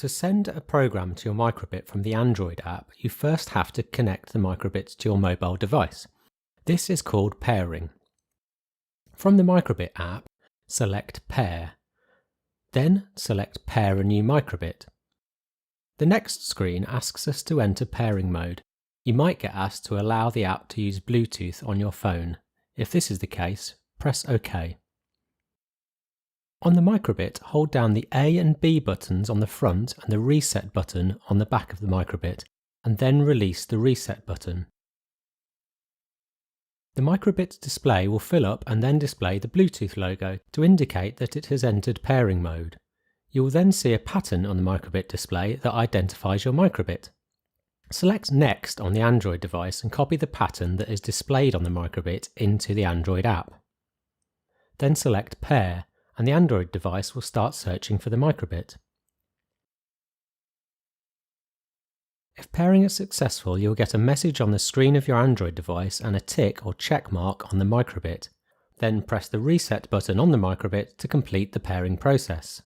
To send a program to your microbit from the Android app, you first have to connect the microbit to your mobile device. This is called pairing. From the microbit app, select Pair. Then select Pair a new microbit. The next screen asks us to enter pairing mode. You might get asked to allow the app to use Bluetooth on your phone. If this is the case, press OK. On the microbit, hold down the A and B buttons on the front and the Reset button on the back of the microbit, and then release the Reset button. The microbit display will fill up and then display the Bluetooth logo to indicate that it has entered pairing mode. You will then see a pattern on the microbit display that identifies your microbit. Select Next on the Android device and copy the pattern that is displayed on the microbit into the Android app. Then select Pair, and the Android device will start searching for the microbit. If pairing is successful, you will get a message on the screen of your Android device and a tick or check mark on the microbit. Then press the Reset button on the microbit to complete the pairing process.